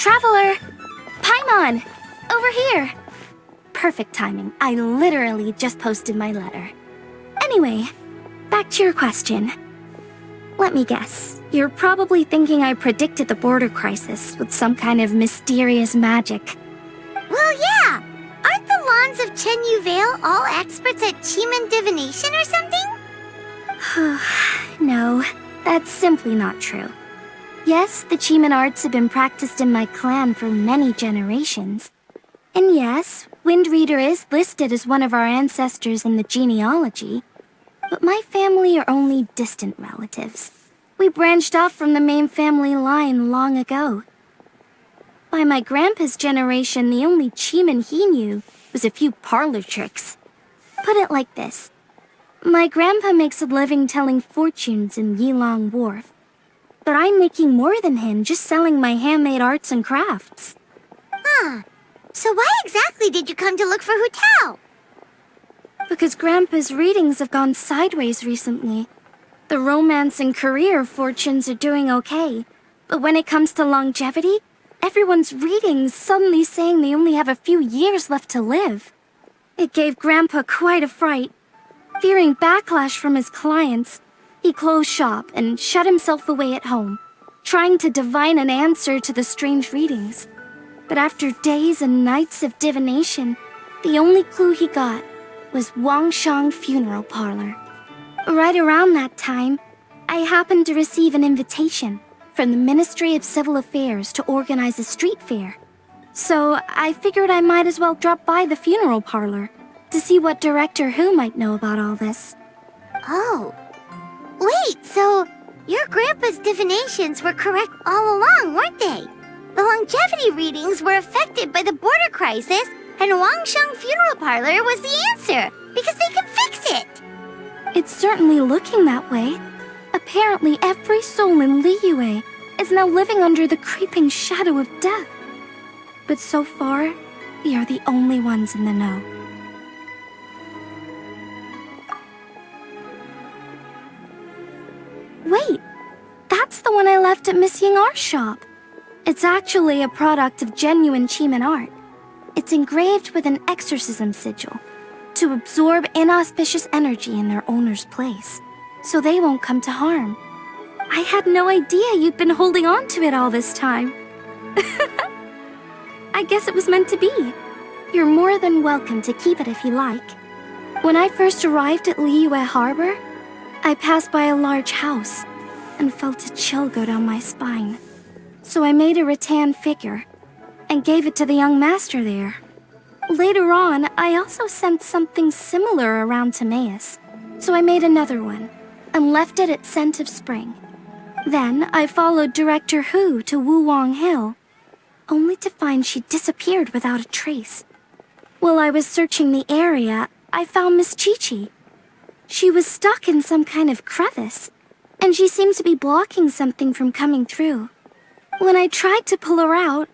Traveler! Paimon! Over here! Perfect timing. I literally just posted my letter. Anyway, back to your question. Let me guess. You're probably thinking I predicted the border crisis with some kind of mysterious magic. Well, yeah! Aren't the Lawns of Chen Yu Vale all experts at Chiman divination or something? No, that's simply not true. Yes, the Chiman arts have been practiced in my clan for many generations. And yes, Wind Reader is listed as one of our ancestors in the genealogy. But my family are only distant relatives. We branched off from the main family line long ago. By my grandpa's generation, the only Chiman he knew was a few parlor tricks. Put it like this. My grandpa makes a living telling fortunes in Yilong Wharf. But I'm making more than him just selling my handmade arts and crafts. So why exactly did you come to look for Hu Tao? Because Grandpa's readings have gone sideways recently. The romance and career fortunes are doing okay. But when it comes to longevity, everyone's readings suddenly saying they only have a few years left to live. It gave Grandpa quite a fright. Fearing backlash from his clients, he closed shop and shut himself away at home, trying to divine an answer to the strange readings. But after days and nights of divination, the only clue he got was Wangshang Funeral Parlor. Right around that time, I happened to receive an invitation from the Ministry of Civil Affairs to organize a street fair. So I figured I might as well drop by the funeral parlor to see what Director Hu might know about all this. Oh. Wait, so your grandpa's divinations were correct all along, weren't they? The longevity readings were affected by the border crisis, and Wangshang Funeral Parlor was the answer, because they can fix it! It's certainly looking that way. Apparently every soul in Liyue is now living under the creeping shadow of death. But so far, we are the only ones in the know. Wait, that's the one I left at Miss Yingar's shop. It's actually a product of genuine Chiman art. It's engraved with an exorcism sigil to absorb inauspicious energy in their owner's place, so they won't come to harm. I had no idea you'd been holding on to it all this time. I guess it was meant to be. You're more than welcome to keep it if you like. When I first arrived at Liyue Harbor, I passed by a large house and felt a chill go down my spine. So I made a rattan figure and gave it to the young master there. Later on, I also sent something similar around to Timaeus, so I made another one and left it at Scent of Spring. Then I followed Director Hu to Wuwang Hill, only to find she disappeared without a trace. While I was searching the area, I found Miss Chi-Chi. She was stuck in some kind of crevice, and she seemed to be blocking something from coming through. When I tried to pull her out,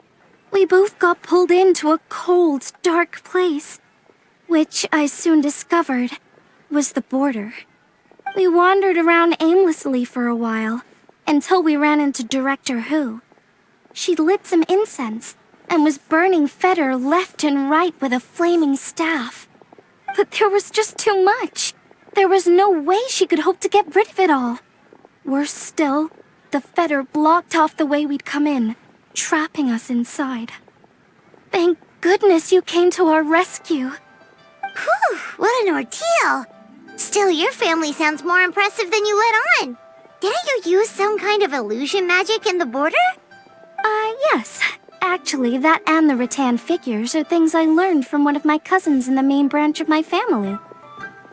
we both got pulled into a cold, dark place, which I soon discovered was the border. We wandered around aimlessly for a while, until we ran into Director Hu. She lit some incense and was burning Feder left and right with a flaming staff. But there was just too much. There was no way she could hope to get rid of it all. Worse still, the Feder blocked off the way we'd come in, trapping us inside. Thank goodness you came to our rescue. Whew, what an ordeal! Still, your family sounds more impressive than you let on. Didn't you use some kind of illusion magic in the border? Yes. Actually, that and the rattan figures are things I learned from one of my cousins in the main branch of my family.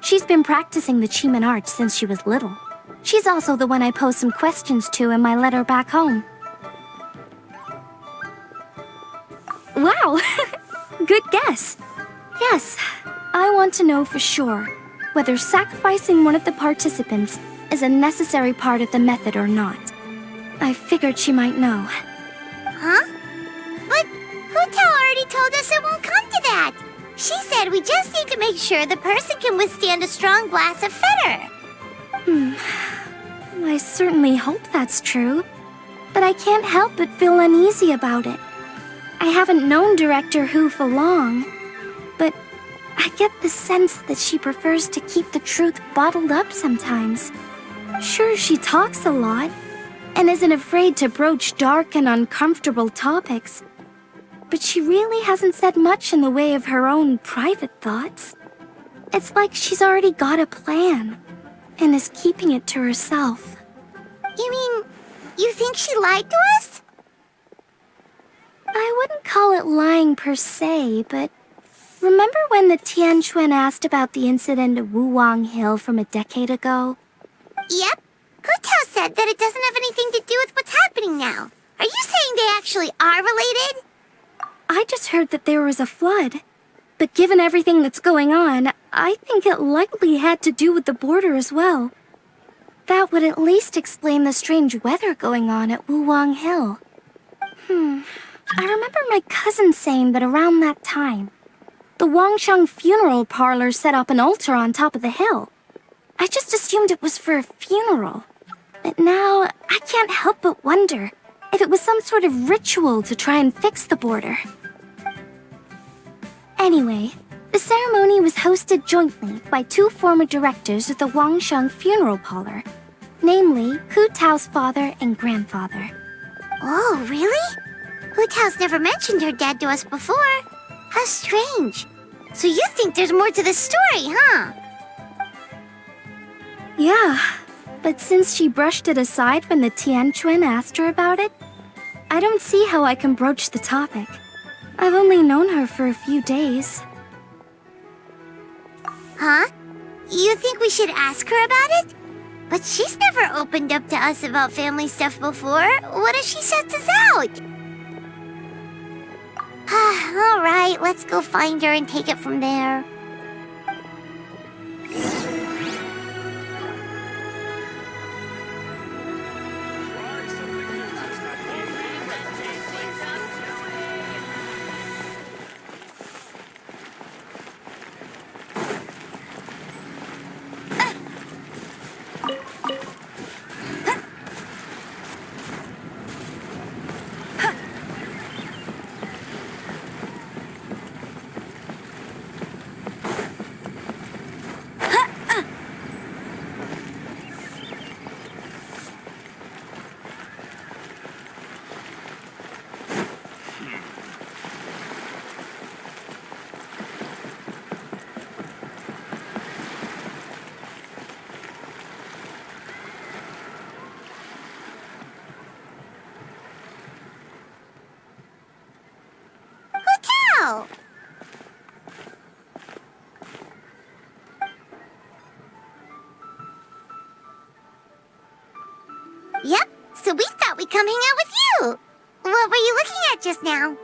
She's been practicing the Chiman arts since she was little. She's also the one I posed some questions to in my letter back home. Wow! Good guess. Yes, I want to know for sure whether sacrificing one of the participants is a necessary part of the method or not. I figured she might know. Huh? But Hu Tao already told us it won't come to that. She said we just need to make sure the person can withstand a strong blast of Feder. I certainly hope that's true, but I can't help but feel uneasy about it. I haven't known Director Hu for long, but I get the sense that she prefers to keep the truth bottled up sometimes. Sure, she talks a lot, and isn't afraid to broach dark and uncomfortable topics, but she really hasn't said much in the way of her own private thoughts. It's like she's already got a plan, and is keeping it to herself. You mean, you think she lied to us? I wouldn't call it lying per se, but remember when the Tianquan asked about the incident at Wuwang Hill from a decade ago? Yep. Hu Tao said that it doesn't have anything to do with what's happening now. Are you saying they actually are related? I just heard that there was a flood. But given everything that's going on, I think it likely had to do with the border as well. That would at least explain the strange weather going on at Wuwang Hill. I remember my cousin saying that around that time, the Wangsheng funeral parlor set up an altar on top of the hill. I just assumed it was for a funeral. But now, I can't help but wonder if it was some sort of ritual to try and fix the border. Anyway, the ceremony was hosted jointly by two former directors of the Wangsheng funeral parlor, namely Hu Tao's father and grandfather. Oh, really? Hu Tao's never mentioned her dad to us before. How strange. So you think there's more to the story, huh? Yeah, but since she brushed it aside when the Tianquan asked her about it, I don't see how I can broach the topic. I've only known her for a few days. Huh? You think we should ask her about it? But she's never opened up to us about family stuff before. What if she sets us out? All right, let's go find her and take it from there. Hotel! Yep, so we thought we'd come hang out with you. What were you looking at just now?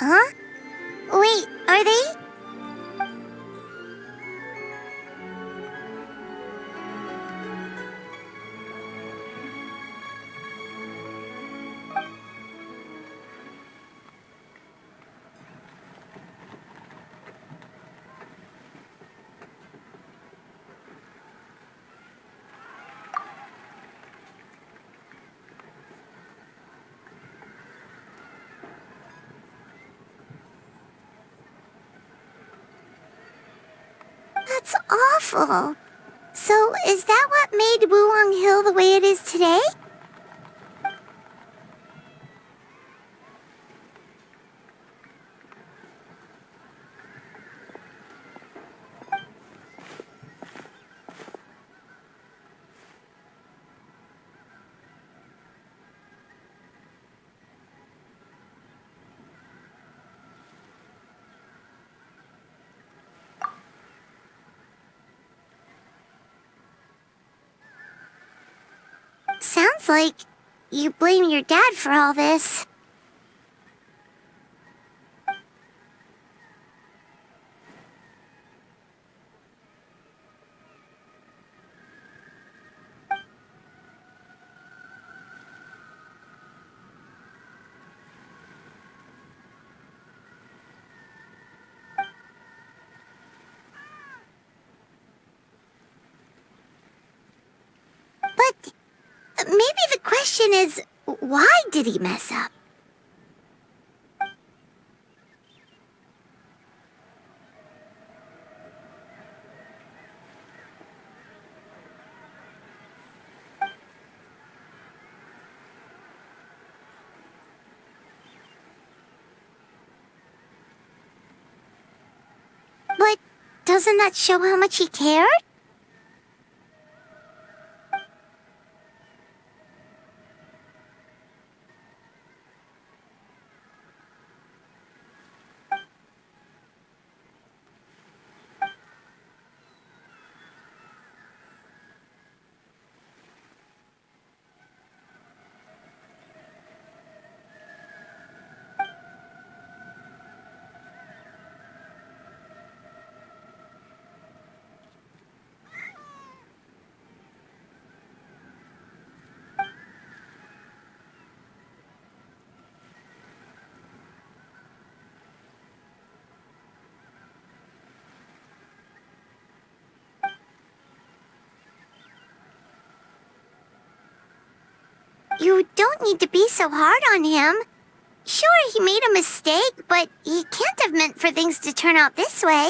Huh? Wait, are they? That's awful. So, is that what made Wuwang Hill the way it is today? Sounds like you blame your dad for all this. maybe the question is, why did he mess up? But doesn't that show how much he cared? You don't need to be so hard on him. Sure, he made a mistake, but he can't have meant for things to turn out this way.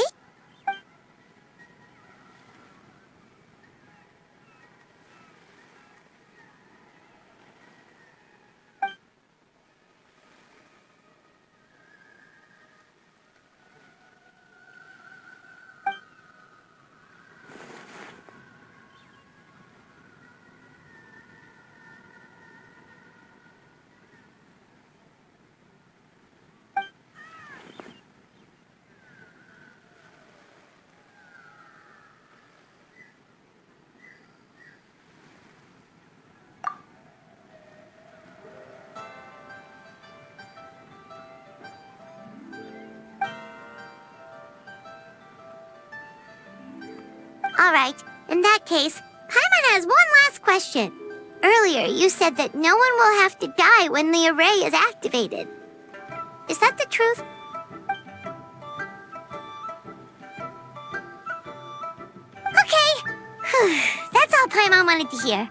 All right, in that case, Paimon has one last question. Earlier, you said that no one will have to die when the array is activated. Is that the truth? Okay. That's all Paimon wanted to hear.